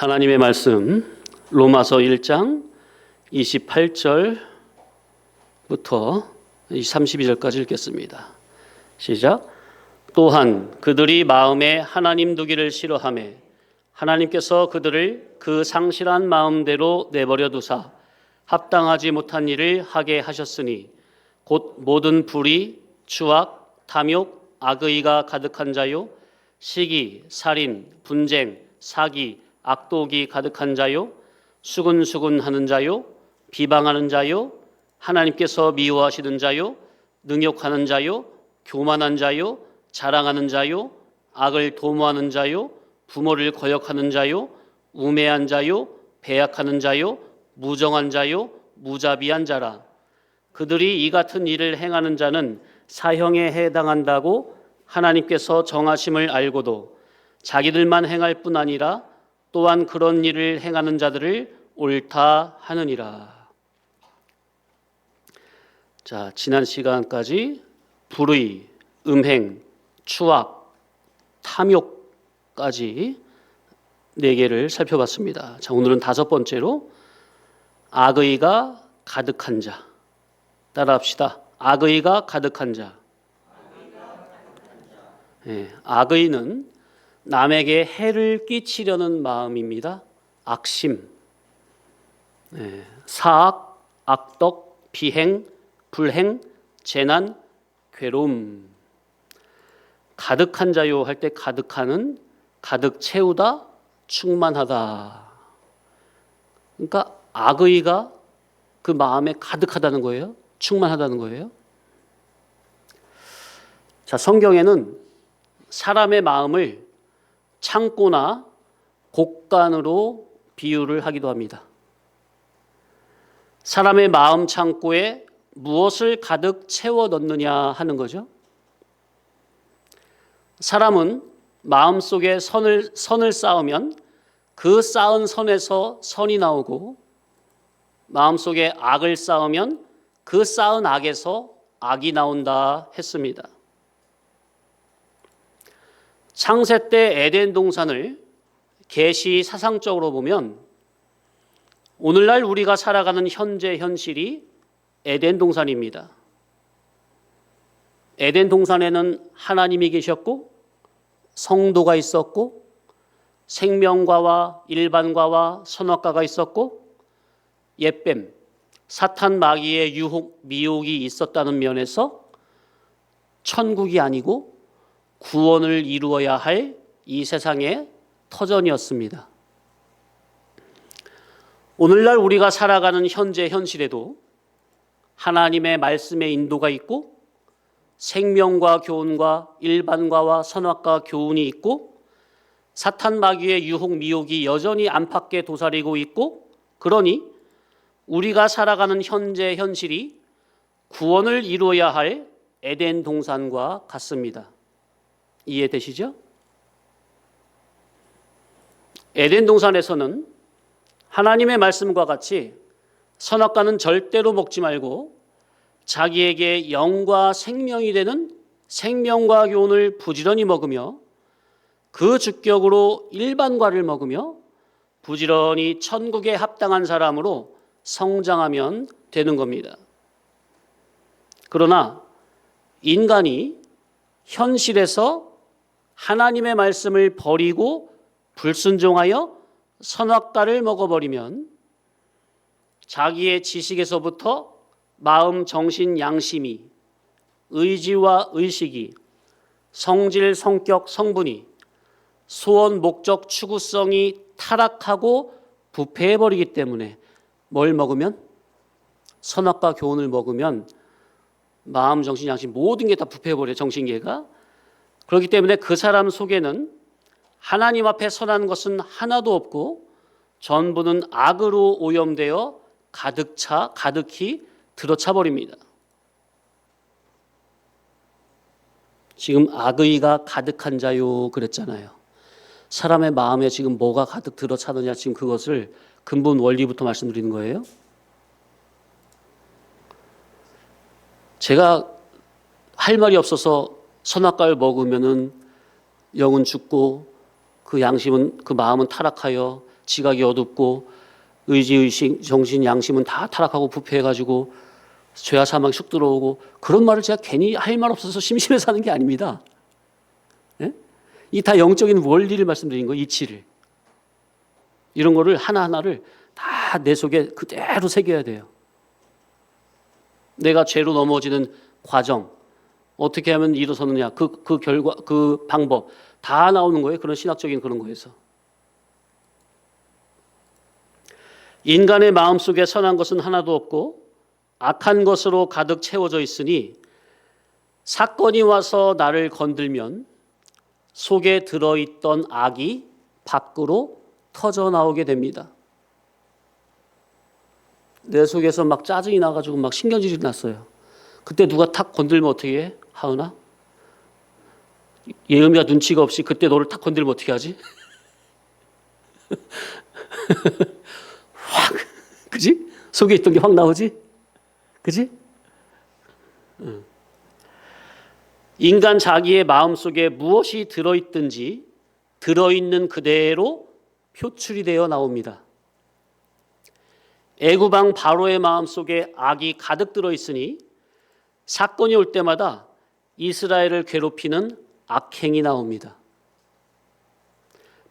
하나님의 말씀 로마서 1장 28절부터 32절까지 읽겠습니다. 시작. 또한 그들이 마음에 하나님 두기를 싫어하매 하나님께서 그들을 그 상실한 마음대로 내버려 두사 합당하지 못한 일을 하게 하셨으니 곧 모든 불의, 추악, 탐욕, 악의가 가득한 자요 시기, 살인, 분쟁, 사기, 악독이 가득한 자요 수근수근하는 자요 비방하는 자요 하나님께서 미워하시는 자요 능욕하는 자요 교만한 자요 자랑하는 자요 악을 도모하는 자요 부모를 거역하는 자요 우매한 자요 배약하는 자요 무정한 자요 무자비한 자라. 그들이 이 같은 일을 행하는 자는 사형에 해당한다고 하나님께서 정하심을 알고도 자기들만 행할 뿐 아니라 또한 그런 일을 행하는 자들을 옳다 하느니라. 자, 지난 시간까지 불의, 음행, 추악, 탐욕까지 4개를 살펴봤습니다. 자, 오늘은 5번째로 악의가 가득한 자. 따라합시다. 악의가 가득한 자. 네, 악의는 남에게 해를 끼치려는 마음입니다. 악심, 사악, 악덕, 비행, 불행, 재난, 괴로움. 가득한 자요 할 때 가득하는 가득 채우다, 충만하다. 그러니까 악의가 그 마음에 가득하다는 거예요. 충만하다는 거예요. 자, 성경에는 사람의 마음을 창고나 곡간으로 비유를 하기도 합니다. 사람의 마음 창고에 무엇을 가득 채워 넣느냐 하는 거죠. 사람은 마음속에 선을 쌓으면 그 쌓은 선에서 선이 나오고 마음속에 악을 쌓으면 그 쌓은 악에서 악이 나온다 했습니다. 창세 때 에덴 동산을 계시 사상적으로 보면 오늘날 우리가 살아가는 현재 현실이 에덴 동산입니다. 에덴 동산에는 하나님이 계셨고 성도가 있었고 생명과와 일반과와 선악과가 있었고 옛뱀, 사탄 마귀의 유혹, 미혹이 있었다는 면에서 천국이 아니고 구원을 이루어야 할 이 세상의 터전이었습니다. 오늘날 우리가 살아가는 현재 현실에도 하나님의 말씀의 인도가 있고 생명과 교훈과 일반과와 선악과 교훈이 있고 사탄 마귀의 유혹 미혹이 여전히 안팎에 도사리고 있고 그러니 우리가 살아가는 현재 현실이 구원을 이루어야 할 에덴 동산과 같습니다. 이해되시죠? 에덴 동산에서는 하나님의 말씀과 같이 선악과는 절대로 먹지 말고 자기에게 영과 생명이 되는 생명과 교훈을 부지런히 먹으며 그 주격으로 일반과를 먹으며 부지런히 천국에 합당한 사람으로 성장하면 되는 겁니다. 그러나 인간이 현실에서 하나님의 말씀을 버리고 불순종하여 선악과를 먹어버리면 자기의 지식에서부터 마음, 정신, 양심이 의지와 의식이 성질, 성격, 성분이 소원, 목적, 추구성이 타락하고 부패해버리기 때문에 뭘 먹으면? 선악과 교훈을 먹으면 마음, 정신, 양심 모든 게 다 부패해버려요. 정신계가. 그렇기 때문에 그 사람 속에는 하나님 앞에 선한 것은 하나도 없고 전부는 악으로 오염되어 가득히 들어차 버립니다. 지금 악의가 가득한 자요 그랬잖아요. 사람의 마음에 지금 뭐가 가득 들어차느냐 지금 그것을 근본 원리부터 말씀드리는 거예요. 제가 할 말이 없어서 선악과를 먹으면은 영은 죽고 그 양심은 그 마음은 타락하여 지각이 어둡고 의지, 의식, 정신, 양심은 다 타락하고 부패해가지고 죄와 사망이 쑥 들어오고, 그런 말을 제가 괜히 할 말 없어서 심심해서 하는 게 아닙니다. 예? 이 다 영적인 원리를 말씀드린 거예요. 이치를. 이런 거를 하나하나를 다 내 속에 그대로 새겨야 돼요. 내가 죄로 넘어지는 과정, 어떻게 하면 일어서느냐, 그 결과, 그 방법 다 나오는 거예요. 그런 신학적인 그런 거에서. 인간의 마음속에 선한 것은 하나도 없고 악한 것으로 가득 채워져 있으니 사건이 와서 나를 건들면 속에 들어있던 악이 밖으로 터져 나오게 됩니다. 내 속에서 막 짜증이 나가지고 막 신경질이 났어요. 그때 누가 탁 건들면 어떻게 해? 하은아? 예음이가 눈치가 없이 그때 너를 탁 건들면 어떻게 하지? 확, 그지? 속에 있던 게 확 나오지? 그지? 인간 자기의 마음속에 무엇이 들어있든지 들어있는 그대로 표출이 되어 나옵니다. 애굽왕 바로의 마음속에 악이 가득 들어있으니 사건이 올 때마다 이스라엘을 괴롭히는 악행이 나옵니다.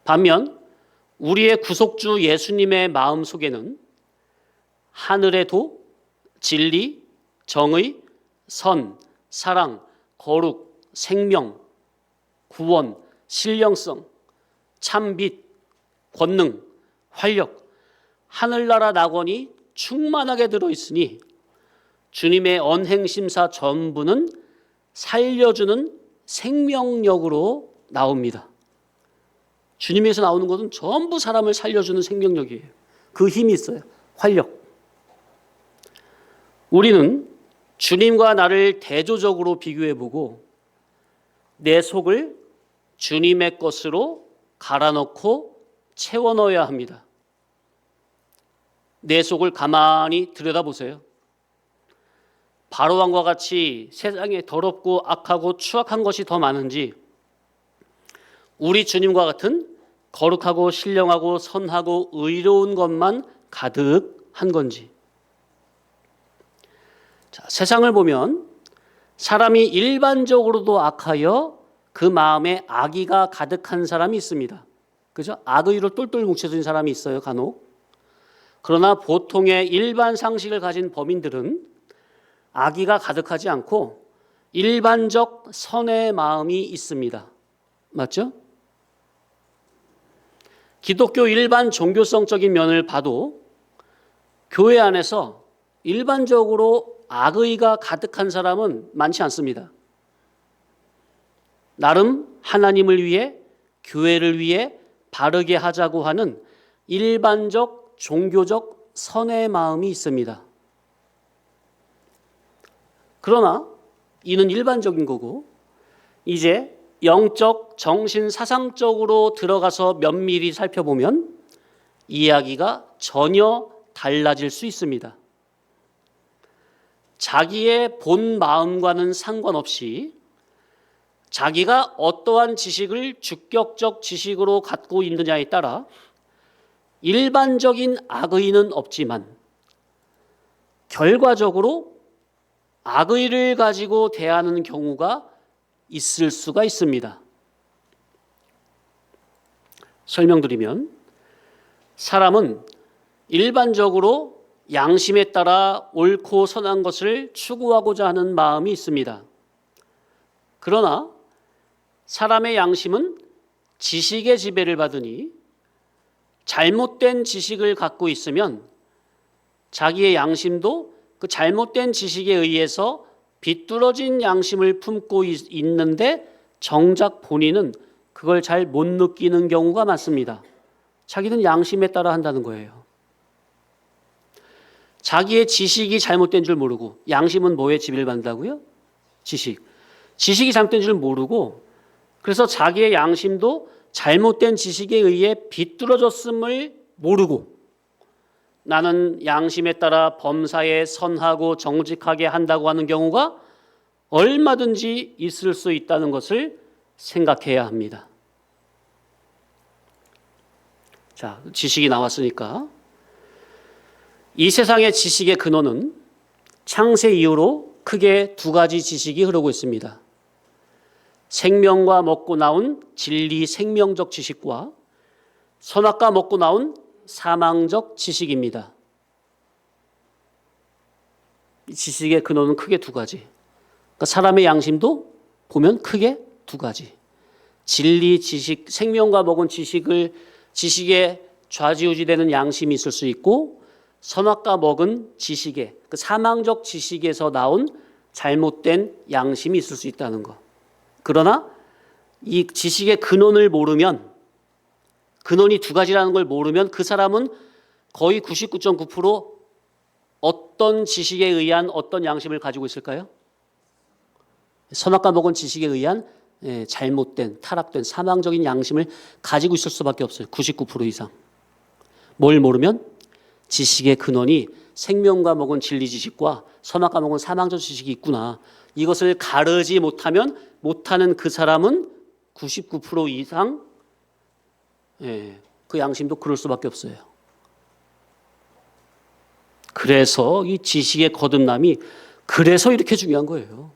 반면 우리의 구속주 예수님의 마음속에는 하늘의 도, 진리, 정의, 선, 사랑, 거룩, 생명, 구원, 신령성, 참빛, 권능, 활력, 하늘나라 낙원이 충만하게 들어있으니 주님의 언행심사 전부는 살려주는 생명력으로 나옵니다. 주님에서 나오는 것은 전부 사람을 살려주는 생명력이에요. 그 힘이 있어요. 활력. 우리는 주님과 나를 대조적으로 비교해보고 내 속을 주님의 것으로 갈아넣고 채워넣어야 합니다. 내 속을 가만히 들여다보세요. 바로왕과 같이 세상에 더럽고 악하고 추악한 것이 더 많은지, 우리 주님과 같은 거룩하고 신령하고 선하고 의로운 것만 가득한 건지. 자, 세상을 보면 사람이 일반적으로도 악하여 그 마음에 악의가 가득한 사람이 있습니다. 그죠? 악의로 똘똘 뭉쳐진 사람이 있어요, 간혹. 그러나 보통의 일반 상식을 가진 범인들은 악의가 가득하지 않고 일반적 선의 마음이 있습니다. 맞죠? 기독교 일반 종교성적인 면을 봐도 교회 안에서 일반적으로 악의가 가득한 사람은 많지 않습니다. 나름 하나님을 위해, 교회를 위해 바르게 하자고 하는 일반적 종교적 선의 마음이 있습니다. 그러나 이는 일반적인 거고, 이제 영적, 정신, 사상적으로 들어가서 면밀히 살펴보면 이야기가 전혀 달라질 수 있습니다. 자기의 본 마음과는 상관없이 자기가 어떠한 지식을 주격적 지식으로 갖고 있느냐에 따라 일반적인 악의는 없지만 결과적으로 악의를 가지고 대하는 경우가 있을 수가 있습니다. 설명드리면, 사람은 일반적으로 양심에 따라 옳고 선한 것을 추구하고자 하는 마음이 있습니다. 그러나 사람의 양심은 지식의 지배를 받으니 잘못된 지식을 갖고 있으면 자기의 양심도 그 잘못된 지식에 의해서 비뚤어진 양심을 품고 있는데 정작 본인은 그걸 잘 못 느끼는 경우가 많습니다. 자기는 양심에 따라 한다는 거예요. 자기의 지식이 잘못된 줄 모르고, 양심은 뭐에 지배를 받는다고요? 지식이 잘못된 줄 모르고, 그래서 자기의 양심도 잘못된 지식에 의해 비뚤어졌음을 모르고 나는 양심에 따라 범사에 선하고 정직하게 한다고 하는 경우가 얼마든지 있을 수 있다는 것을 생각해야 합니다. 자, 지식이 나왔으니까 이 세상의 지식의 근원은 창세 이후로 크게 두 가지 지식이 흐르고 있습니다. 생명과 먹고 나온 진리 생명적 지식과 선악과 먹고 나온 사망적 지식입니다. 이 지식의 근원은 크게 두 가지. 그러니까 사람의 양심도 보면 크게 두 가지. 진리 지식, 생명과 먹은 지식에 좌지우지되는 양심이 있을 수 있고, 선악과 먹은 지식에, 그 사망적 지식에서 나온 잘못된 양심이 있을 수 있다는 것. 그러나 이 지식의 근원을 모르면, 근원이 두 가지라는 걸 모르면 그 사람은 거의 99.9% 어떤 지식에 의한 어떤 양심을 가지고 있을까요? 선악과 먹은 지식에 의한 잘못된, 타락된, 사망적인 양심을 가지고 있을 수밖에 없어요. 99% 이상. 뭘 모르면? 지식의 근원이 생명과 먹은 진리 지식과 선악과 먹은 사망적 지식이 있구나. 이것을 가르지 못하면 못하는 그 사람은 99% 이상 그 양심도 그럴 수밖에 없어요. 그래서 이 지식의 거듭남이 그래서 이렇게 중요한 거예요.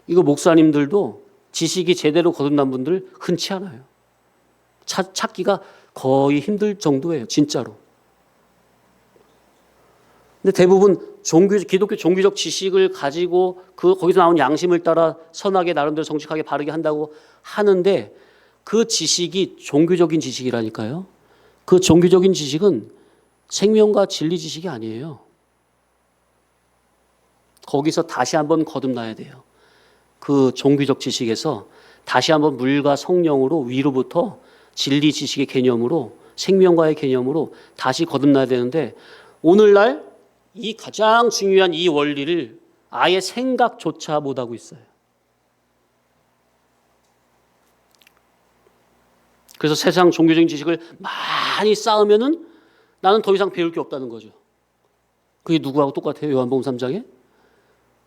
이거 목사님들도 지식이 제대로 거듭난 분들 흔치 않아요. 찾기가 거의 힘들 정도예요. 진짜로. 근데 대부분 기독교 종교적 지식을 가지고 거기서 나온 양심을 따라 선하게 나름대로 정직하게 바르게 한다고 하는데 그 지식이 종교적인 지식이라니까요. 그 종교적인 지식은 생명과 진리 지식이 아니에요. 거기서 다시 한번 거듭나야 돼요. 그 종교적 지식에서 다시 한번 물과 성령으로 위로부터 진리 지식의 개념으로 생명과의 개념으로 다시 거듭나야 되는데 오늘날 이 가장 중요한 이 원리를 아예 생각조차 못하고 있어요. 그래서 세상 종교적인 지식을 많이 쌓으면은 나는 더 이상 배울 게 없다는 거죠. 그게 누구하고 똑같아요? 요한복음 3장에?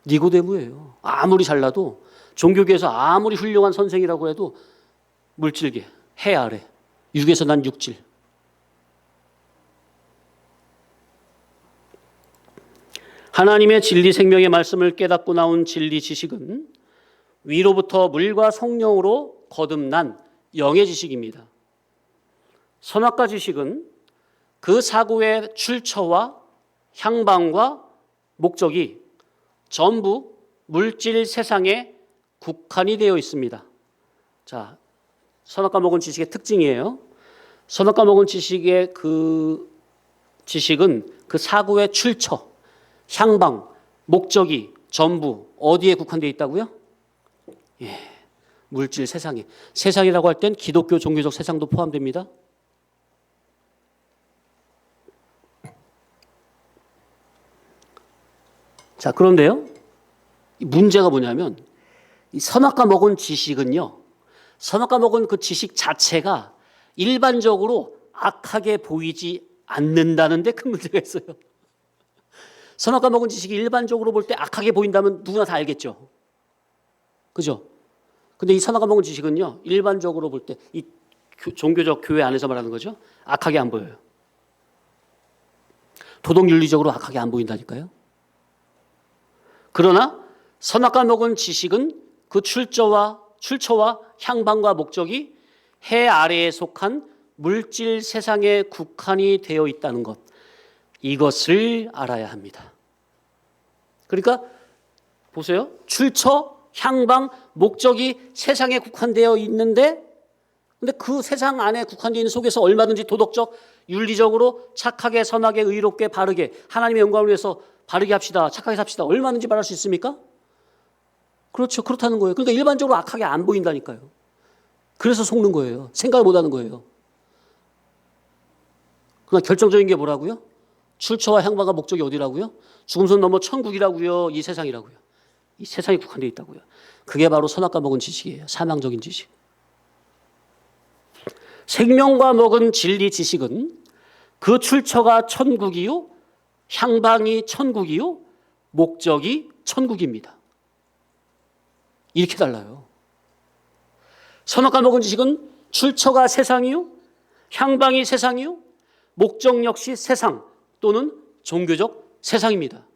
니고데모예요. 아무리 잘나도 종교계에서 아무리 훌륭한 선생이라고 해도 물질계, 해 아래, 육에서 난 육질. 하나님의 진리 생명의 말씀을 깨닫고 나온 진리 지식은 위로부터 물과 성령으로 거듭난 영의 지식입니다. 선악과 지식은 그 사고의 출처와 향방과 목적이 전부 물질 세상에 국한이 되어 있습니다. 자, 선악과 먹은 지식의 특징이에요. 선악과 먹은 지식의 그 지식은 그 사고의 출처, 향방, 목적이 전부 어디에 국한되어 있다고요? 물질 세상에. 세상이라고 할 땐 기독교 종교적 세상도 포함됩니다. 자, 그런데요. 문제가 뭐냐면 이 선악과 먹은 지식은요. 선악과 먹은 그 지식 자체가 일반적으로 악하게 보이지 않는다는 데 큰 문제가 있어요. 선악과 먹은 지식이 일반적으로 볼 때 악하게 보인다면 누구나 다 알겠죠. 그죠? 근데 이 선악과 먹은 지식은요. 일반적으로 볼 때 이 종교적 교회 안에서 말하는 거죠. 악하게 안 보여요. 도덕윤리적으로 악하게 안 보인다니까요. 그러나 선악과 먹은 지식은 그 출처와 향방과 목적이 해 아래에 속한 물질 세상에 국한이 되어 있다는 것. 이것을 알아야 합니다. 그러니까 보세요. 출처, 향방, 목적이 세상에 국한되어 있는데 근데 그 세상 안에 국한되어 있는 속에서 얼마든지 도덕적, 윤리적으로 착하게, 선하게, 의롭게, 바르게 하나님의 영광을 위해서 바르게 합시다. 착하게 삽시다. 얼마든지 말할 수 있습니까? 그렇죠. 그렇다는 거예요. 그러니까 일반적으로 악하게 안 보인다니까요. 그래서 속는 거예요. 생각을 못하는 거예요. 그러나 결정적인 게 뭐라고요? 출처와 향방과 목적이 어디라고요? 죽음선 넘어 천국이라고요? 이 세상이라고요? 이 세상에 국한되어 있다고요. 그게 바로 선악과 먹은 지식이에요. 사망적인 지식. 생명과 먹은 진리 지식은 그 출처가 천국이요, 향방이 천국이요, 목적이 천국입니다. 이렇게 달라요. 선악과 먹은 지식은 출처가 세상이요, 향방이 세상이요, 목적 역시 세상 또는 종교적 세상입니다.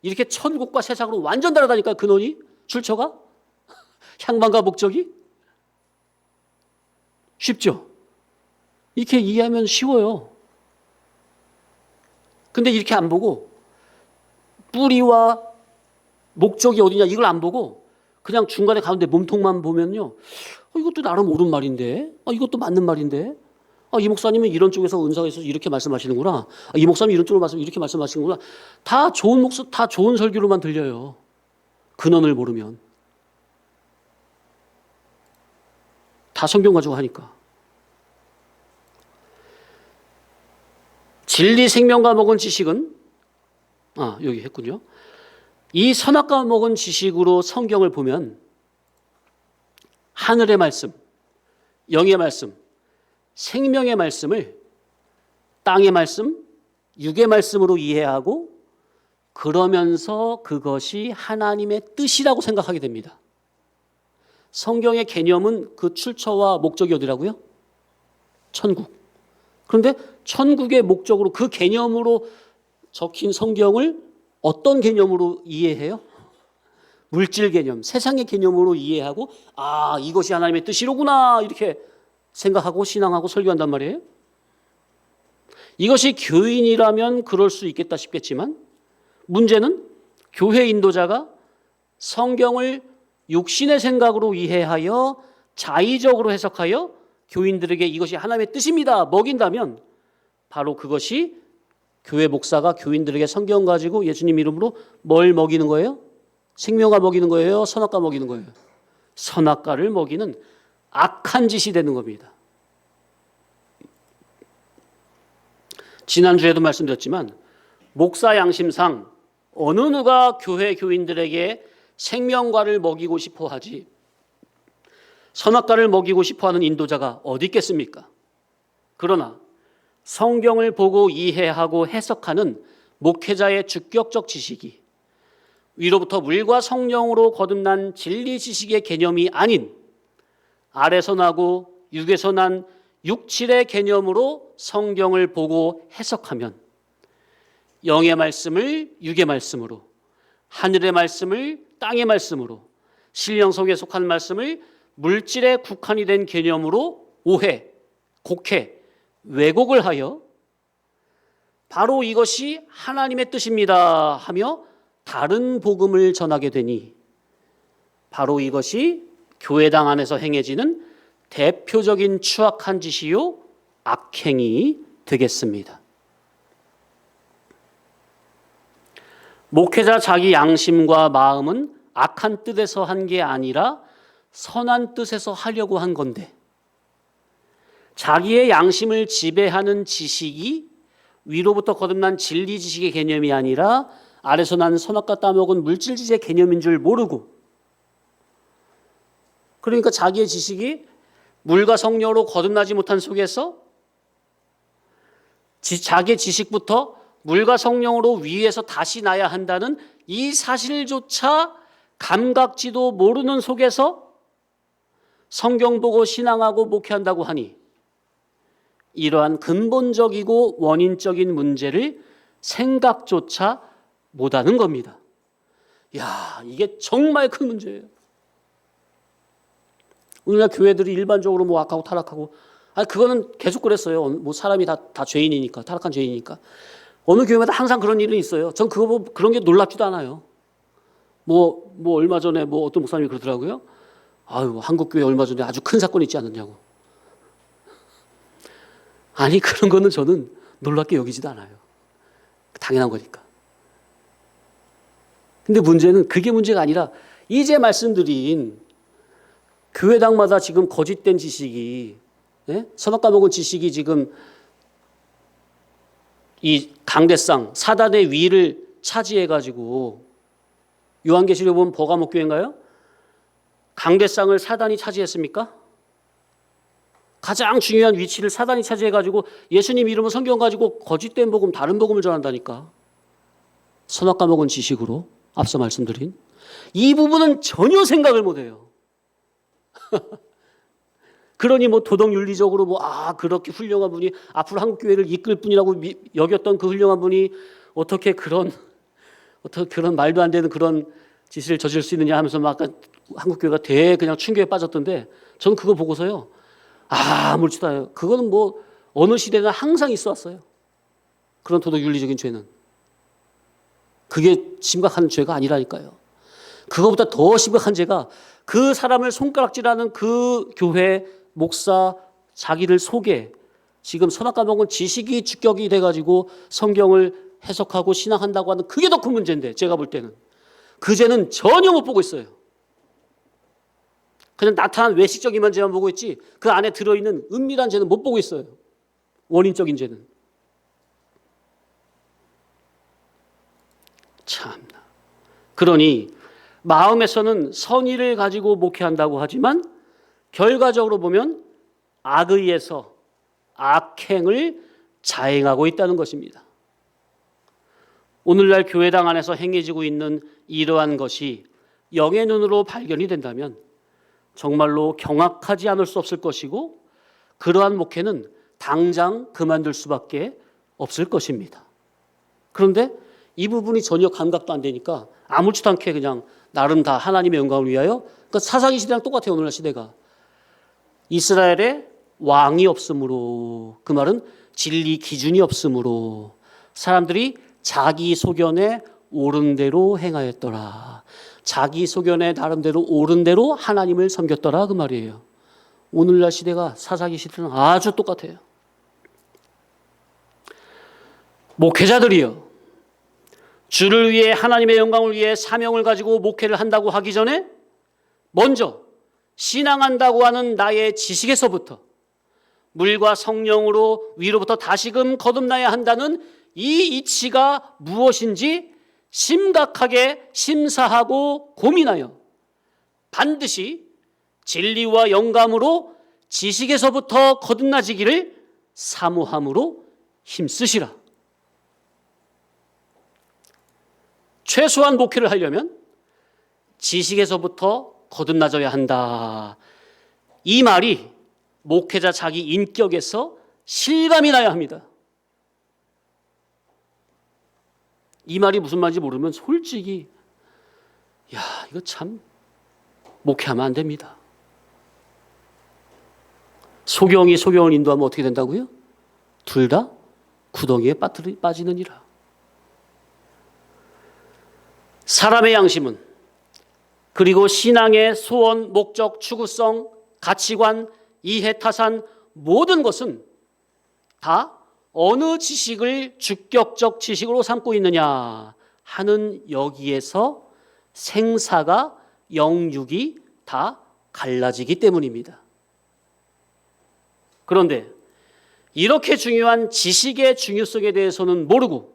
이렇게 천국과 세상으로 완전 다르다니까요. 근원이, 출처가, 향방과 목적이. 쉽죠? 이렇게 이해하면 쉬워요. 근데 이렇게 안 보고 뿌리와 목적이 어디냐 이걸 안 보고 그냥 중간에 가운데 몸통만 보면요, 이것도 나름 옳은 말인데, 이것도 맞는 말인데, 이 목사님은 이런 쪽에서 은사가 있어서 이렇게 말씀하시는구나, 이 목사님은 이런 쪽으로 이렇게 말씀하시는구나. 다 좋은 설교로만 들려요. 근원을 모르면. 다 성경 가지고 하니까. 진리 생명과 먹은 지식은, 여기 했군요. 이 선악과 먹은 지식으로 성경을 보면 하늘의 말씀, 영의 말씀, 생명의 말씀을 땅의 말씀, 육의 말씀으로 이해하고 그러면서 그것이 하나님의 뜻이라고 생각하게 됩니다. 성경의 개념은 그 출처와 목적이 어디라고요? 천국. 그런데 천국의 목적으로 그 개념으로 적힌 성경을 어떤 개념으로 이해해요? 물질 개념, 세상의 개념으로 이해하고 이것이 하나님의 뜻이로구나 이렇게 생각하고 신앙하고 설교한단 말이에요. 이것이 교인이라면 그럴 수 있겠다 싶겠지만 문제는 교회 인도자가 성경을 육신의 생각으로 이해하여 자의적으로 해석하여 교인들에게 이것이 하나님의 뜻입니다 먹인다면 바로 그것이 교회 목사가 교인들에게 성경 가지고 예수님 이름으로 뭘 먹이는 거예요? 생명과 먹이는 거예요? 선악과 먹이는 거예요? 선악과를 먹이는 악한 짓이 되는 겁니다. 지난주에도 말씀드렸지만 목사 양심상 어느 누가 교회 교인들에게 생명과를 먹이고 싶어 하지 선악과를 먹이고 싶어 하는 인도자가 어디 있겠습니까? 그러나 성경을 보고 이해하고 해석하는 목회자의 주격적 지식이 위로부터 물과 성령으로 거듭난 진리 지식의 개념이 아닌 아래서 나고 육에서 난 육칠의 개념으로 성경을 보고 해석하면 영의 말씀을 육의 말씀으로, 하늘의 말씀을 땅의 말씀으로, 신령 속에 속한 말씀을 물질에 국한이 된 개념으로 오해, 곡해, 왜곡을 하여 바로 이것이 하나님의 뜻입니다 하며 다른 복음을 전하게 되니 바로 이것이 교회당 안에서 행해지는 대표적인 추악한 짓이요 악행이 되겠습니다. 목회자 자기 양심과 마음은 악한 뜻에서 한 게 아니라 선한 뜻에서 하려고 한 건데 자기의 양심을 지배하는 지식이 위로부터 거듭난 진리 지식의 개념이 아니라 아래서 난 선악과 따먹은 물질 지식의 개념인 줄 모르고 그러니까 자기의 지식이 물과 성령으로 거듭나지 못한 속에서 자기의 지식부터 물과 성령으로 위에서 다시 나야 한다는 이 사실조차 감각지도 모르는 속에서 성경 보고 신앙하고 목회한다고 하니 이러한 근본적이고 원인적인 문제를 생각조차 못하는 겁니다. 이게 정말 큰 문제예요. 오늘날 교회들이 일반적으로 뭐 악하고 타락하고, 그거는 계속 그랬어요. 뭐 사람이 다 죄인이니까, 타락한 죄인이니까. 어느 교회마다 항상 그런 일은 있어요. 전 그거 보고 그런 게 놀랍지도 않아요. 뭐 얼마 전에 어떤 목사님이 그러더라고요. 한국 교회 얼마 전에 아주 큰 사건이 있지 않았냐고. 아니 그런 거는 저는 놀랍게 여기지도 않아요. 당연한 거니까. 근데 문제는 그게 문제가 아니라 이제 말씀드린 교회당마다 지금 거짓된 지식이 선악과 먹은 지식이 지금 이 강대상 사단의 위를 차지해가지고 요한계시록 보면 버가목 교회인가요? 강대상을 사단이 차지했습니까? 가장 중요한 위치를 사단이 차지해가지고 예수님 이름은 성경 가지고 거짓된 복음, 다른 복음을 전한다니까. 선악과 먹은 지식으로 앞서 말씀드린 이 부분은 전혀 생각을 못해요. 그러니 뭐 도덕 윤리적으로 그렇게 훌륭한 분이 앞으로 한국 교회를 이끌 분이라고 여겼던 그 훌륭한 분이 어떻게 그런 말도 안 되는 그런 짓을 저질 수 있느냐 하면서 막 아까 한국 교회가 그냥 충격에 빠졌던데, 저는 그거 보고서요, 아무렇지도 않아요. 그거는 뭐 어느 시대나 항상 있어 왔어요. 그런 도덕 윤리적인 죄는. 그게 심각한 죄가 아니라니까요. 그거보다 더 심각한 죄가 그 사람을 손가락질하는 그 교회 목사, 자기를 속에 지금 선악과목은 지식이 주격이 돼가지고 성경을 해석하고 신앙한다고 하는, 그게 더 큰 문제인데, 제가 볼 때는 그 죄는 전혀 못 보고 있어요. 그냥 나타난 외식적인 죄만 보고 있지 그 안에 들어있는 은밀한 죄는 못 보고 있어요. 원인적인 죄는. 참나. 그러니 마음에서는 선의를 가지고 목회한다고 하지만 결과적으로 보면 악의에서 악행을 자행하고 있다는 것입니다. 오늘날 교회당 안에서 행해지고 있는 이러한 것이 영의 눈으로 발견이 된다면 정말로 경악하지 않을 수 없을 것이고, 그러한 목회는 당장 그만둘 수밖에 없을 것입니다. 그런데 이 부분이 전혀 감각도 안 되니까 아무렇지도 않게 그냥 나름 다 하나님의 영광을 위하여, 그러니까 사사기 시대랑 똑같아요. 오늘날 시대가 이스라엘에 왕이 없으므로, 그 말은 진리 기준이 없으므로 사람들이 자기 소견에 옳은 대로 행하였더라. 자기 소견에 나름대로 옳은 대로 하나님을 섬겼더라, 그 말이에요. 오늘날 시대가 사사기 시대는 아주 똑같아요. 목회자들이요, 주를 위해, 하나님의 영광을 위해 사명을 가지고 목회를 한다고 하기 전에 먼저 신앙한다고 하는 나의 지식에서부터, 물과 성령으로 위로부터 다시금 거듭나야 한다는 이 이치가 무엇인지 심각하게 심사하고 고민하여 반드시 진리와 영감으로 지식에서부터 거듭나지기를 사모함으로 힘쓰시라. 최소한 목회를 하려면 지식에서부터 거듭나져야 한다. 이 말이 목회자 자기 인격에서 실감이 나야 합니다. 이 말이 무슨 말인지 모르면 솔직히 이거 참 목회하면 안 됩니다. 소경이 소경을 인도하면 어떻게 된다고요? 둘 다 구덩이에 빠지느니라. 사람의 양심은, 그리고 신앙의 소원, 목적, 추구성, 가치관, 이해타산, 모든 것은 다 어느 지식을 주격적 지식으로 삼고 있느냐 하는 여기에서 생사가, 영육이 다 갈라지기 때문입니다. 그런데 이렇게 중요한 지식의 중요성에 대해서는 모르고,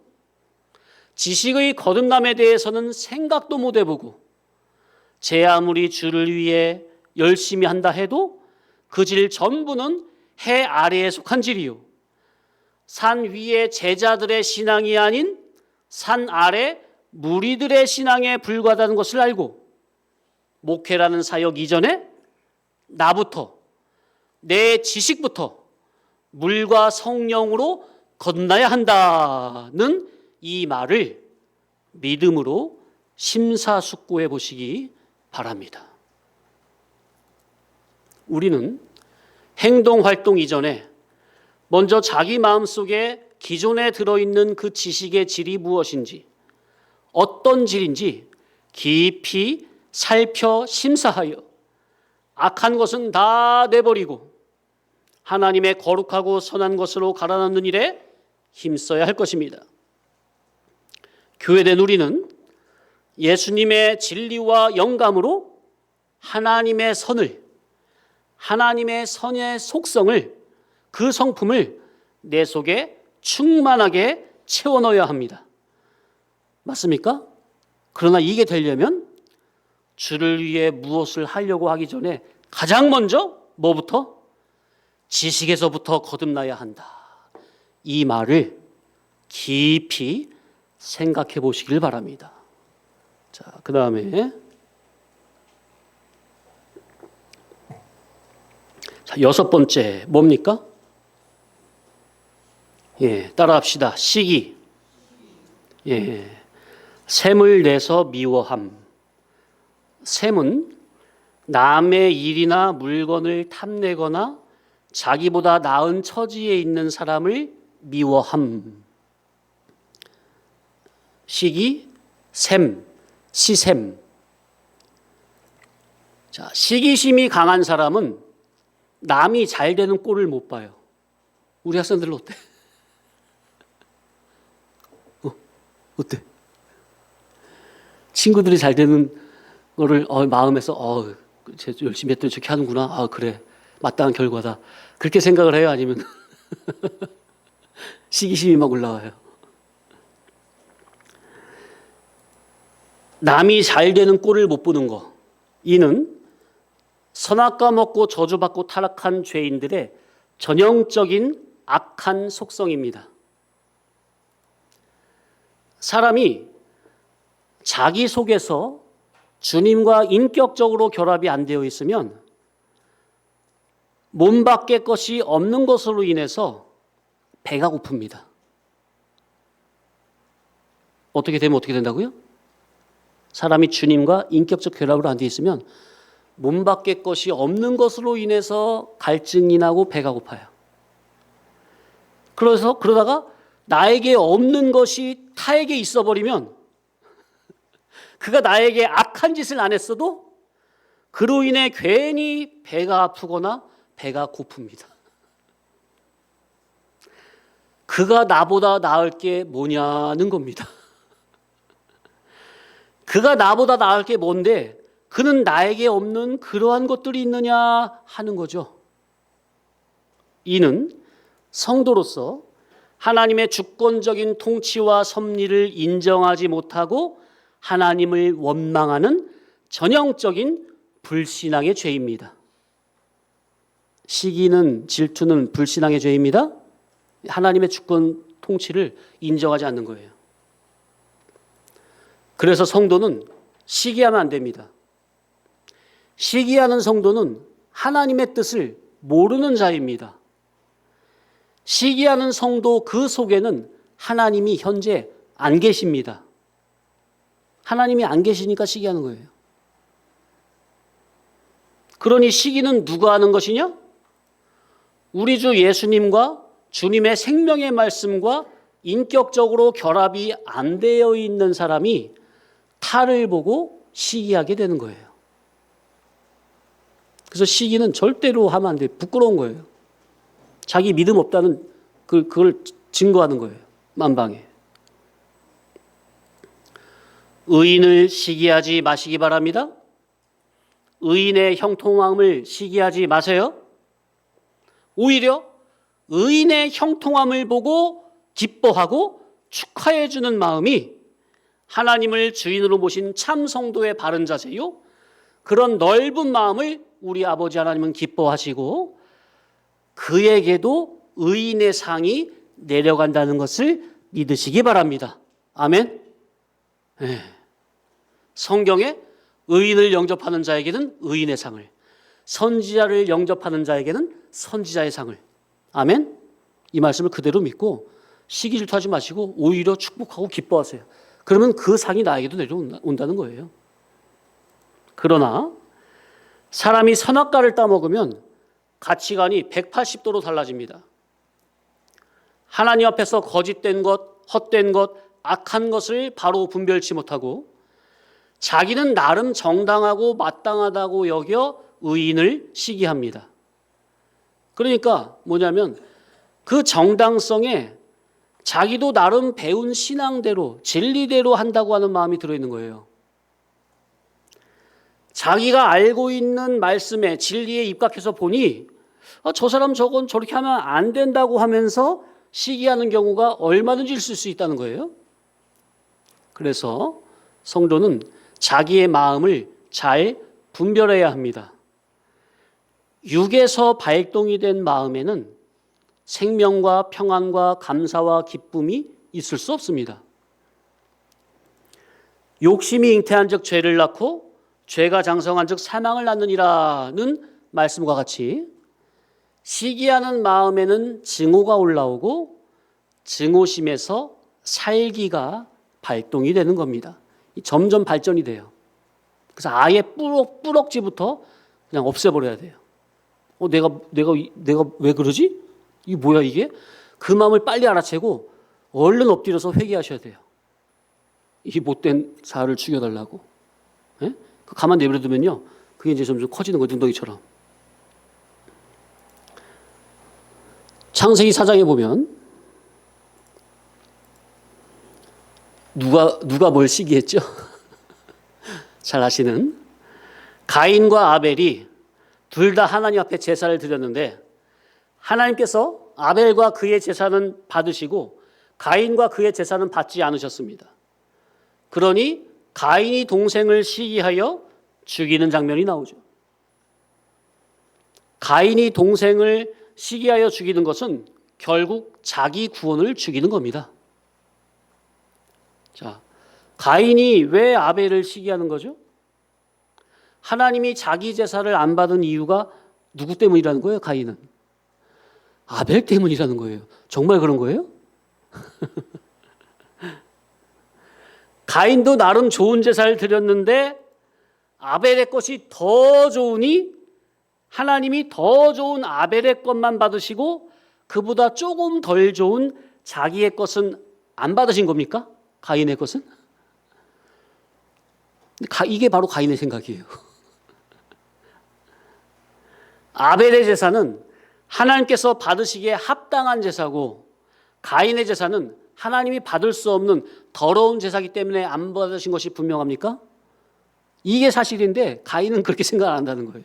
지식의 거듭남에 대해서는 생각도 못 해보고, 제 아무리 주를 위해 열심히 한다 해도 그 질 전부는 해 아래에 속한 질이요, 산 위의 제자들의 신앙이 아닌 산 아래 무리들의 신앙에 불과하다는 것을 알고, 목회라는 사역 이전에 나부터, 내 지식부터 물과 성령으로 거듭나야 한다는 이 말을 믿음으로 심사숙고해 보시기 바랍니다. 우리는 행동활동 이전에 먼저 자기 마음속에 기존에 들어있는 그 지식의 질이 무엇인지, 어떤 질인지 깊이 살펴 심사하여 악한 것은 다 내버리고 하나님의 거룩하고 선한 것으로 갈아넣는 일에 힘써야 할 것입니다. 교회된 우리는 예수님의 진리와 영감으로 하나님의 선을, 하나님의 선의 속성을, 그 성품을 내 속에 충만하게 채워 넣어야 합니다. 맞습니까? 그러나 이게 되려면 주를 위해 무엇을 하려고 하기 전에 가장 먼저 뭐부터? 지식에서부터 거듭나야 한다. 이 말을 깊이 생각해 보시길 바랍니다. 자, 그 다음에 자, 여섯 번째 뭡니까? 예, 따라합시다. 시기. 예, 샘을 내서 미워함. 샘은 남의 일이나 물건을 탐내거나 자기보다 나은 처지에 있는 사람을 미워함. 시기, 샘, 시샘. 자, 시기심이 강한 사람은 남이 잘 되는 꼴을 못 봐요. 우리 학생들 어때? 어때? 친구들이 잘 되는 거를 마음에서 쟤 열심히 했더니 저렇게 하는구나. 그래. 마땅한 결과다. 그렇게 생각을 해요? 아니면 시기심이 막 올라와요? 남이 잘 되는 꼴을 못 보는 거. 이는 선악과 먹고 저주받고 타락한 죄인들의 전형적인 악한 속성입니다. 사람이 자기 속에서 주님과 인격적으로 결합이 안 되어 있으면 몸 밖의 것이 없는 것으로 인해서 배가 고픕니다. 어떻게 되면 어떻게 된다고요? 사람이 주님과 인격적 결합을 안 되어 있으면 몸 밖의 것이 없는 것으로 인해서 갈증이 나고 배가 고파요. 그러다가 나에게 없는 것이 타에게 있어버리면 그가 나에게 악한 짓을 안 했어도 그로 인해 괜히 배가 아프거나 배가 고픕니다. 그가 나보다 나을 게 뭐냐는 겁니다. 그가 나보다 나을 게 뭔데 그는 나에게 없는 그러한 것들이 있느냐 하는 거죠. 이는 성도로서 하나님의 주권적인 통치와 섭리를 인정하지 못하고 하나님을 원망하는 전형적인 불신앙의 죄입니다. 시기는, 질투는 불신앙의 죄입니다. 하나님의 주권 통치를 인정하지 않는 거예요. 그래서 성도는 시기하면 안 됩니다. 시기하는 성도는 하나님의 뜻을 모르는 자입니다. 시기하는 성도 그 속에는 하나님이 현재 안 계십니다. 하나님이 안 계시니까 시기하는 거예요. 그러니 시기는 누가 하는 것이냐? 우리 주 예수님과 주님의 생명의 말씀과 인격적으로 결합이 안 되어 있는 사람이 타를 보고 시기하게 되는 거예요. 그래서 시기는 절대로 하면 안 돼요. 부끄러운 거예요. 자기 믿음 없다는 그걸 증거하는 거예요. 만방에. 의인을 시기하지 마시기 바랍니다. 의인의 형통함을 시기하지 마세요. 오히려 의인의 형통함을 보고 기뻐하고 축하해 주는 마음이 하나님을 주인으로 모신 참 성도의 바른 자세요. 그런 넓은 마음을 우리 아버지 하나님은 기뻐하시고 그에게도 의인의 상이 내려간다는 것을 믿으시기 바랍니다. 아멘. 네. 성경에 의인을 영접하는 자에게는 의인의 상을, 선지자를 영접하는 자에게는 선지자의 상을. 아멘. 이 말씀을 그대로 믿고 시기 질투하지 마시고 오히려 축복하고 기뻐하세요. 그러면 그 상이 나에게도 내려온다는 거예요. 그러나 사람이 선악과를 따먹으면 가치관이 180도로 달라집니다. 하나님 앞에서 거짓된 것, 헛된 것, 악한 것을 바로 분별치 못하고 자기는 나름 정당하고 마땅하다고 여겨 의인을 시기합니다. 그러니까 뭐냐면 그 정당성에 자기도 나름 배운 신앙대로 진리대로 한다고 하는 마음이 들어있는 거예요. 자기가 알고 있는 말씀에 진리에 입각해서 보니 저 사람 저건 저렇게 하면 안 된다고 하면서 시기하는 경우가 얼마든지 있을 수 있다는 거예요. 그래서 성도는 자기의 마음을 잘 분별해야 합니다. 육에서 발동이 된 마음에는 생명과 평안과 감사와 기쁨이 있을 수 없습니다. 욕심이 잉태한 즉 죄를 낳고 죄가 장성한 즉 사망을 낳느니라는 말씀과 같이 시기하는 마음에는 증오가 올라오고 증오심에서 살기가 발동이 되는 겁니다. 점점 발전이 돼요. 그래서 아예 뿌럭지부터 그냥 없애버려야 돼요. 내가 왜 그러지? 이게 뭐야 이게? 그 마음을 빨리 알아채고 얼른 엎드려서 회개하셔야 돼요. 이 못된 자아를 죽여달라고. 예? 가만 내버려두면요, 그게 이제 점점 커지는 거예요, 눈덩이처럼. 창세기 4장에 보면 누가 뭘 시기했죠? 잘 아시는 가인과 아벨이 둘 다 하나님 앞에 제사를 드렸는데 하나님께서 아벨과 그의 제사는 받으시고 가인과 그의 제사는 받지 않으셨습니다. 그러니 가인이 동생을 시기하여 죽이는 장면이 나오죠. 가인이 동생을 시기하여 죽이는 것은 결국 자기 구원을 죽이는 겁니다. 자, 가인이 왜 아벨을 시기하는 거죠? 하나님이 자기 제사를 안 받은 이유가 누구 때문이라는 거예요? 가인은 아벨 때문이라는 거예요. 정말 그런 거예요? 가인도 나름 좋은 제사를 드렸는데 아벨의 것이 더 좋으니 하나님이 더 좋은 아벨의 것만 받으시고 그보다 조금 덜 좋은 자기의 것은 안 받으신 겁니까? 가인의 것은? 이게 바로 가인의 생각이에요. 아벨의 제사는 하나님께서 받으시기에 합당한 제사고 가인의 제사는 하나님이 받을 수 없는 더러운 제사이기 때문에 안 받으신 것이 분명합니까? 이게 사실인데 가인은 그렇게 생각 안 한다는 거예요.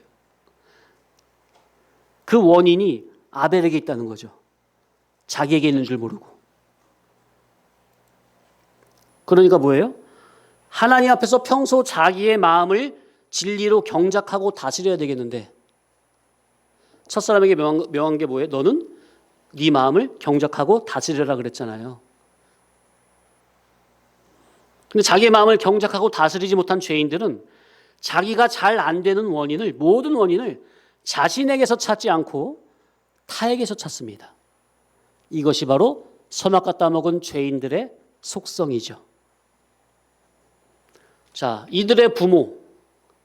그 원인이 아벨에게 있다는 거죠. 자기에게 있는 줄 모르고. 그러니까 뭐예요? 하나님 앞에서 평소 자기의 마음을 진리로 경작하고 다스려야 되겠는데 첫사람에게 명한 게 뭐예요? 너는 네 마음을 경작하고 다스려라 그랬잖아요. 근데 자기의 마음을 경작하고 다스리지 못한 죄인들은 자기가 잘 안 되는 원인을, 모든 원인을 자신에게서 찾지 않고 타에게서 찾습니다. 이것이 바로 선악과 따먹은 죄인들의 속성이죠. 자, 이들의 부모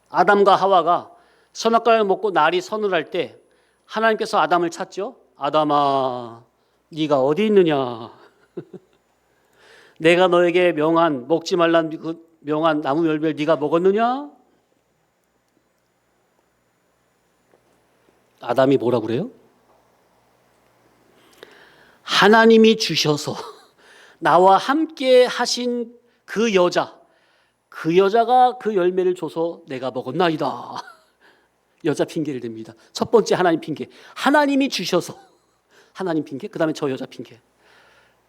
아담과 하와가 선악과를 먹고 날이 서늘할 때 하나님께서 아담을 찾죠. 아담아, 네가 어디 있느냐? 내가 너에게 명한 먹지 말란 그 명한 나무 열매를 네가 먹었느냐? 아담이 뭐라 그래요? 하나님이 주셔서 나와 함께 하신 그 여자가 그 열매를 줘서 내가 먹었나이다. 여자 핑계를 댑니다. 첫 번째 하나님 핑계. 하나님이 주셔서 하나님 핑계. 그 다음에 저 여자 핑계.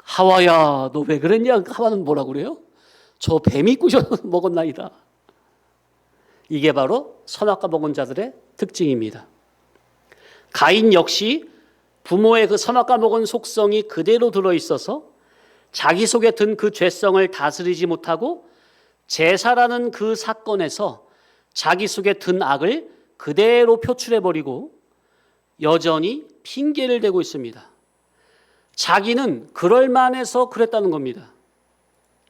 하와야 너 왜 그랬냐? 하와는 뭐라 그래요? 저 뱀이 꾸셔서 먹었나이다. 이게 바로 선악과 먹은 자들의 특징입니다. 가인 역시 부모의 그 선악과 먹은 속성이 그대로 들어있어서 자기 속에 든 그 죄성을 다스리지 못하고 제사라는 그 사건에서 자기 속에 든 악을 그대로 표출해버리고 여전히 핑계를 대고 있습니다. 자기는 그럴 만해서 그랬다는 겁니다.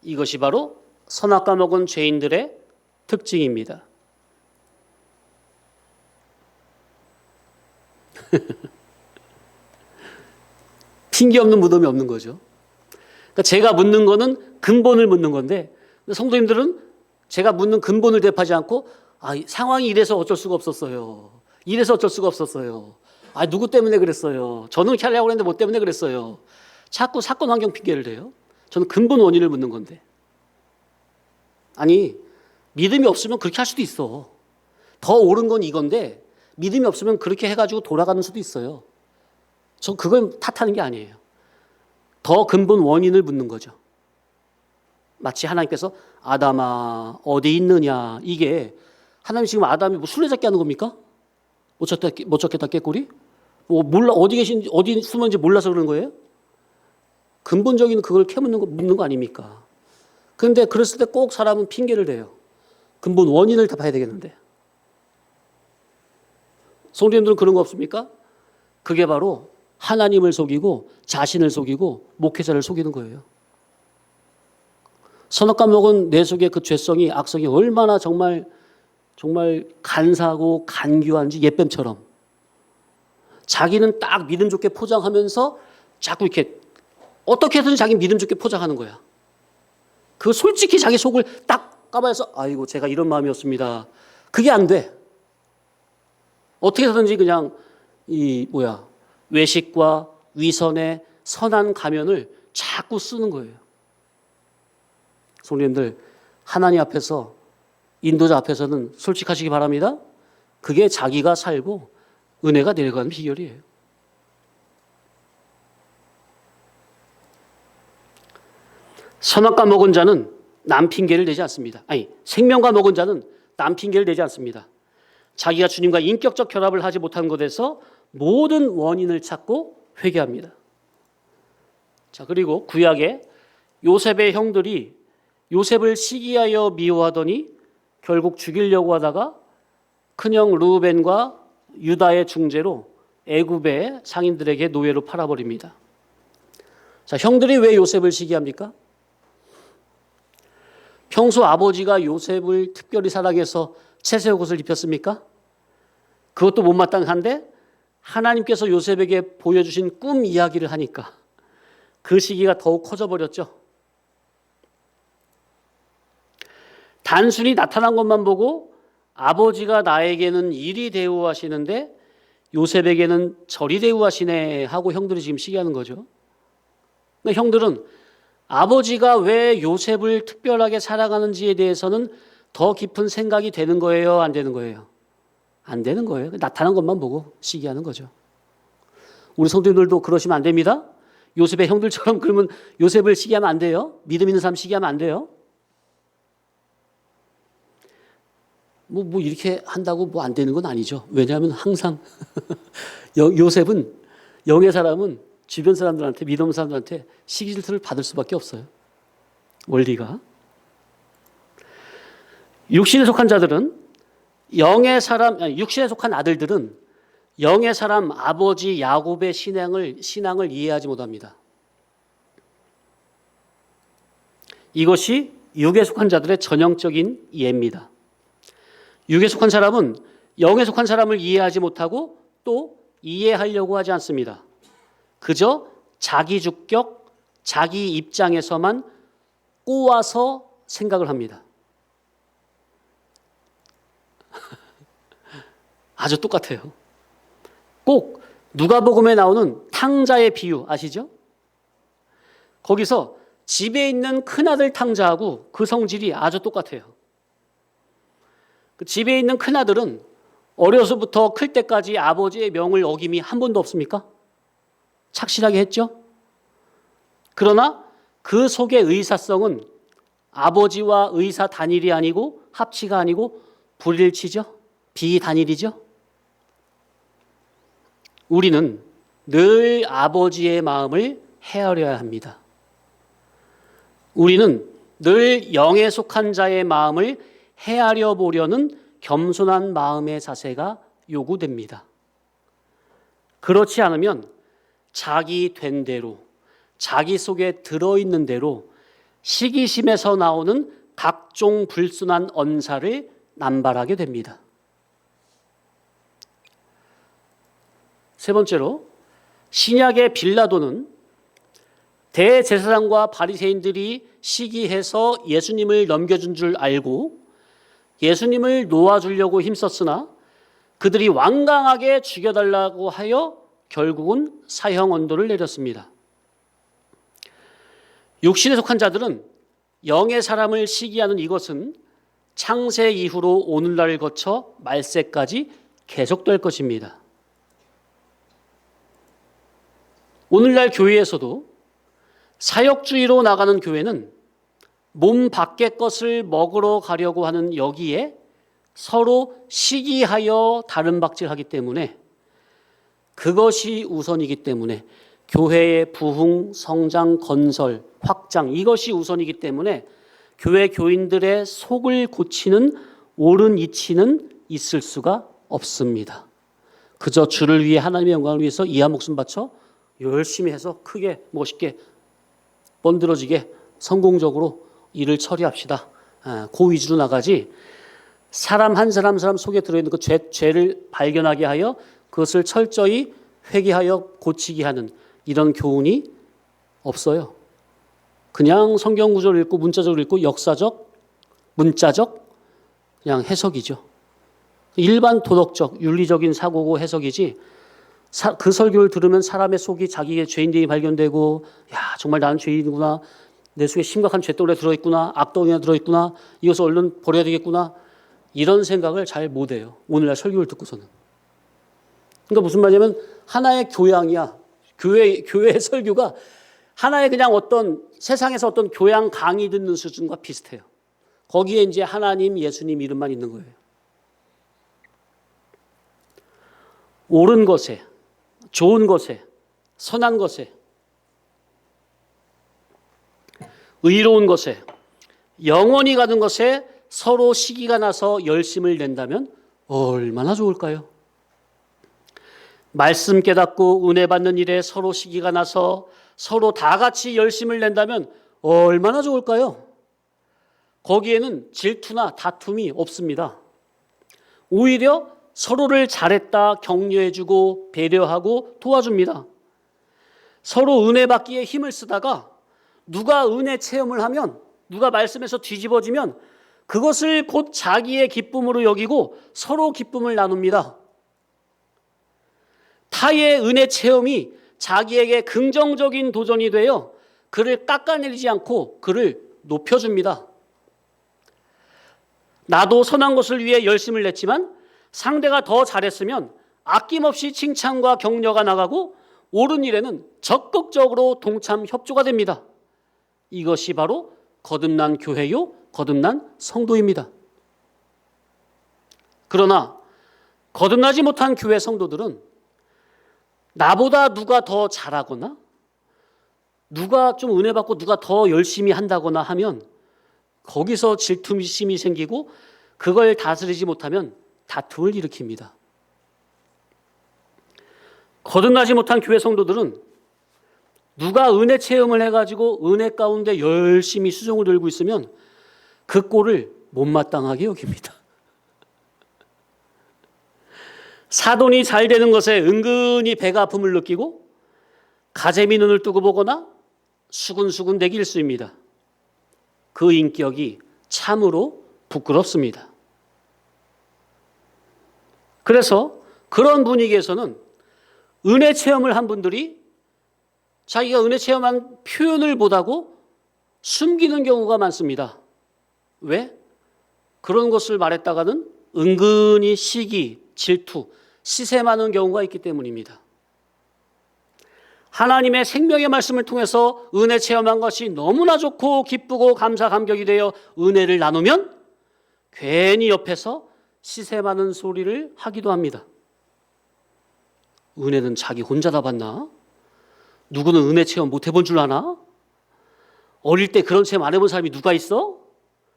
이것이 바로 선악과 먹은 죄인들의 특징입니다. 핑계 없는 무덤이 없는 거죠. 그러니까 제가 묻는 거는 근본을 묻는 건데 성도님들은 제가 묻는 근본을 대답하지 않고 상황이 이래서 어쩔 수가 없었어요. 이래서 어쩔 수가 없었어요. 누구 때문에 그랬어요. 저는 이렇게 하려고 했는데 뭐 때문에 그랬어요. 자꾸 사건 환경 핑계를 대요. 저는 근본 원인을 묻는 건데. 아니, 믿음이 없으면 그렇게 할 수도 있어. 더 옳은 건 이건데 믿음이 없으면 그렇게 해가지고 돌아가는 수도 있어요. 저 그걸 탓하는 게 아니에요. 더 근본 원인을 묻는 거죠. 마치 하나님께서 아담아 어디 있느냐, 이게 하나님 지금 아담이 뭐 술래잡기 하는 겁니까? 못 찾겠다 깨꼬리? 뭐 몰라, 어디 계신지 어디 숨었는지 몰라서 그러는 거예요? 근본적인 그걸 묻는 거 아닙니까? 그런데 그랬을 때 꼭 사람은 핑계를 대요. 근본 원인을 다 봐야 되겠는데. 성도님들은 그런 거 없습니까? 그게 바로 하나님을 속이고 자신을 속이고 목회자를 속이는 거예요. 선악과 먹은 내 속의 그 죄성이, 악성이 얼마나 정말 간사하고 간교한지, 옛뱀처럼 자기는 딱 믿음 좋게 포장하면서 자꾸 이렇게 어떻게 해서든 자기 믿음 좋게 포장하는 거야. 그 솔직히 자기 속을 딱 까봐서 아이고 제가 이런 마음이었습니다. 그게 안 돼. 어떻게 해서든지 그냥 외식과 위선의 선한 가면을 자꾸 쓰는 거예요. 성도님들, 하나님 앞에서, 인도자 앞에서는 솔직하시기 바랍니다. 그게 자기가 살고 은혜가 내려가는 비결이에요. 선악과 먹은 자는 남 핑계를 대지 않습니다. 생명과 먹은 자는 남 핑계를 대지 않습니다. 자기가 주님과 인격적 결합을 하지 못한 것에서 모든 원인을 찾고 회개합니다. 자, 그리고 구약에 요셉의 형들이 요셉을 시기하여 미워하더니 결국 죽이려고 하다가 큰형 르우벤과 유다의 중재로 애굽의 상인들에게 노예로 팔아버립니다. 자, 형들이 왜 요셉을 시기합니까? 평소 아버지가 요셉을 특별히 사랑해서 채색 옷을 입혔습니까? 그것도 못마땅한데 하나님께서 요셉에게 보여주신 꿈 이야기를 하니까 그 시기가 더욱 커져버렸죠. 단순히 나타난 것만 보고 아버지가 나에게는 이리 대우하시는데 요셉에게는 저리 대우하시네 하고 형들이 지금 시기하는 거죠. 그러니까 형들은 아버지가 왜 요셉을 특별하게 사랑하는지에 대해서는 더 깊은 생각이 되는 거예요? 안 되는 거예요? 안 되는 거예요. 나타난 것만 보고 시기하는 거죠. 우리 성도님들도 그러시면 안 됩니다. 요셉의 형들처럼 그러면 요셉을 시기하면 안 돼요. 믿음 있는 사람 시기하면 안 돼요. 뭐 이렇게 한다고 뭐 안 되는 건 아니죠. 왜냐하면 항상 요셉은, 영의 사람은 주변 사람들한테, 믿음 없는 사람들한테 시기 질투를 받을 수밖에 없어요. 원리가. 육신에 속한 자들은 육신에 속한 아들들은 영의 사람 아버지 야곱의 신앙을 이해하지 못합니다. 이것이 육에 속한 자들의 전형적인 이해입니다. 육에 속한 사람은 영에 속한 사람을 이해하지 못하고 또 이해하려고 하지 않습니다. 그저 자기 주격, 자기 입장에서만 꼬아서 생각을 합니다. 아주 똑같아요. 꼭 누가복음에 나오는 탕자의 비유 아시죠? 거기서 집에 있는 큰아들 탕자하고 그 성질이 아주 똑같아요. 그 집에 있는 큰아들은 어려서부터 클 때까지 아버지의 명을 어김이 한 번도 없습니까? 착실하게 했죠? 그러나 그 속의 의사성은 아버지와 의사 단일이 아니고 합치가 아니고 불일치죠? 비단일이죠? 우리는 늘 아버지의 마음을 헤아려야 합니다. 우리는 늘 영에 속한 자의 마음을 헤아려 보려는 겸손한 마음의 자세가 요구됩니다. 그렇지 않으면 자기 된 대로, 자기 속에 들어있는 대로 시기심에서 나오는 각종 불순한 언사를 남발하게 됩니다. 세 번째로, 신약의 빌라도는 대제사장과 바리새인들이 시기해서 예수님을 넘겨준 줄 알고 예수님을 놓아주려고 힘썼으나 그들이 완강하게 죽여달라고 하여 결국은 사형 언도를 내렸습니다. 육신에 속한 자들은 영의 사람을 시기하는 이것은 창세 이후로 오늘날을 거쳐 말세까지 계속될 것입니다. 오늘날 교회에서도 사역주의로 나가는 교회는 몸 밖의 것을 먹으러 가려고 하는 여기에 서로 시기하여 다름박질하기 때문에, 그것이 우선이기 때문에 교회의 부흥, 성장, 건설, 확장, 이것이 우선이기 때문에 교회 교인들의 속을 고치는 옳은 이치는 있을 수가 없습니다. 그저 주를 위해 하나님의 영광을 위해서 이하 목숨 바쳐 열심히 해서 크게 멋있게 번들어지게 성공적으로 일을 처리합시다. 그 위주로 나가지 사람 한 사람 속에 들어있는 그 죄를 발견하게 하여 그것을 철저히 회개하여 고치게 하는 이런 교훈이 없어요. 그냥 성경 구절을 읽고 문자적으로 읽고 역사적, 문자적 그냥 해석이죠. 일반 도덕적, 윤리적인 사고고 해석이지 그 설교를 들으면 사람의 속이 자기의 죄인됨이 발견되고 야 정말 나는 죄인이구나. 내 속에 심각한 죄덩어리가 들어있구나. 악덩이가 들어있구나. 이것을 얼른 버려야 되겠구나. 이런 생각을 잘 못해요. 오늘날 설교를 듣고서는. 그러니까 무슨 말이냐면 하나의 교양이야. 교회의 설교가 하나의 그냥 어떤 세상에서 어떤 교양 강의 듣는 수준과 비슷해요. 거기에 이제 하나님, 예수님 이름만 있는 거예요. 옳은 것에, 좋은 것에, 선한 것에, 의로운 것에, 영원히 가는 것에 서로 시기가 나서 열심을 낸다면 얼마나 좋을까요? 말씀 깨닫고 은혜 받는 일에 서로 시기가 나서 서로 다 같이 열심을 낸다면 얼마나 좋을까요? 거기에는 질투나 다툼이 없습니다. 오히려 서로를 잘했다 격려해주고 배려하고 도와줍니다. 서로 은혜 받기에 힘을 쓰다가 누가 은혜 체험을 하면 누가 말씀에서 뒤집어지면 그것을 곧 자기의 기쁨으로 여기고 서로 기쁨을 나눕니다. 타의 은혜 체험이 자기에게 긍정적인 도전이 되어 그를 깎아내리지 않고 그를 높여줍니다. 나도 선한 것을 위해 열심을 냈지만 상대가 더 잘했으면 아낌없이 칭찬과 격려가 나가고 옳은 일에는 적극적으로 동참 협조가 됩니다. 이것이 바로 거듭난 교회요, 거듭난 성도입니다. 그러나 거듭나지 못한 교회 성도들은 나보다 누가 더 잘하거나 누가 좀 은혜 받고 누가 더 열심히 한다거나 하면 거기서 질투심이 생기고 그걸 다스리지 못하면 다툼을 일으킵니다. 거듭나지 못한 교회 성도들은 누가 은혜 체험을 해가지고 은혜 가운데 열심히 수종을 들고 있으면 그 꼴을 못마땅하게 여깁니다. 사돈이 잘 되는 것에 은근히 배가 아픔을 느끼고 가재미 눈을 뜨고 보거나 수군수군 대기 일수입니다. 그 인격이 참으로 부끄럽습니다. 그래서 그런 분위기에서는 은혜 체험을 한 분들이 자기가 은혜 체험한 표현을 못하고 숨기는 경우가 많습니다. 왜? 그런 것을 말했다가는 은근히 시기, 질투, 시샘하는 경우가 있기 때문입니다. 하나님의 생명의 말씀을 통해서 은혜 체험한 것이 너무나 좋고 기쁘고 감사 감격이 되어 은혜를 나누면 괜히 옆에서 시샘하는 소리를 하기도 합니다. 은혜는 자기 혼자 다 받나? 누구는 은혜 체험 못 해본 줄 아나? 어릴 때 그런 체험 안 해본 사람이 누가 있어?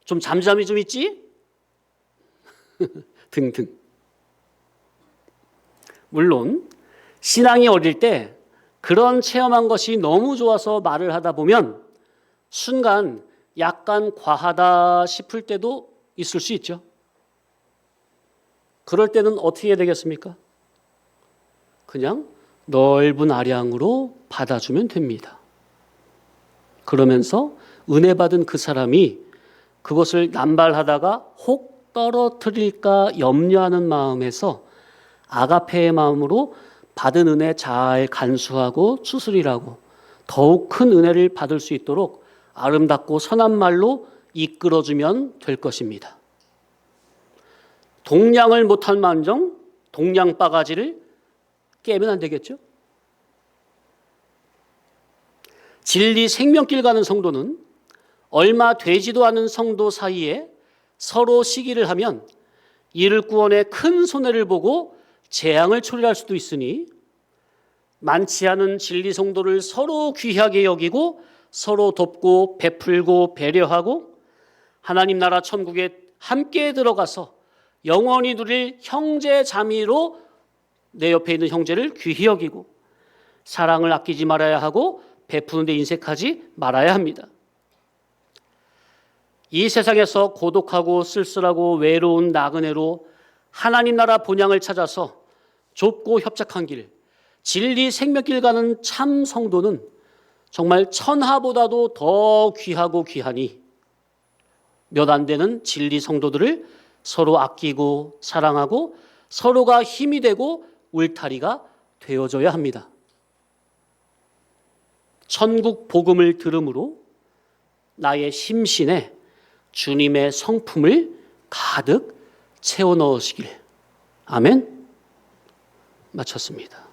좀 잠잠히 좀 있지? 등등. 물론 신앙이 어릴 때 그런 체험한 것이 너무 좋아서 말을 하다 보면 순간 약간 과하다 싶을 때도 있을 수 있죠. 그럴 때는 어떻게 해야 되겠습니까? 그냥 넓은 아량으로 받아주면 됩니다. 그러면서 은혜 받은 그 사람이 그것을 남발하다가 혹 떨어뜨릴까 염려하는 마음에서 아가페의 마음으로 받은 은혜 잘 간수하고 추스리라고 더욱 큰 은혜를 받을 수 있도록 아름답고 선한 말로 이끌어주면 될 것입니다. 동량을 못할 만정 동량 바가지를 깨면 안 되겠죠? 진리 생명길 가는 성도는 얼마 되지도 않은 성도 사이에 서로 시기를 하면 이를 구원에 큰 손해를 보고 재앙을 초래할 수도 있으니 많지 않은 진리 성도를 서로 귀하게 여기고 서로 돕고 베풀고 배려하고 하나님 나라 천국에 함께 들어가서 영원히 누릴 형제 자매로 내 옆에 있는 형제를 귀히 여기고 사랑을 아끼지 말아야 하고 베푸는 데 인색하지 말아야 합니다. 이 세상에서 고독하고 쓸쓸하고 외로운 나그네로 하나님 나라 본향을 찾아서 좁고 협착한 길, 진리 생명길 가는 참 성도는 정말 천하보다도 더 귀하고 귀하니 몇 안 되는 진리 성도들을 서로 아끼고 사랑하고 서로가 힘이 되고 울타리가 되어줘야 합니다. 천국 복음을 들음으로 나의 심신에 주님의 성품을 가득 채워 넣으시길. 아멘. 마쳤습니다.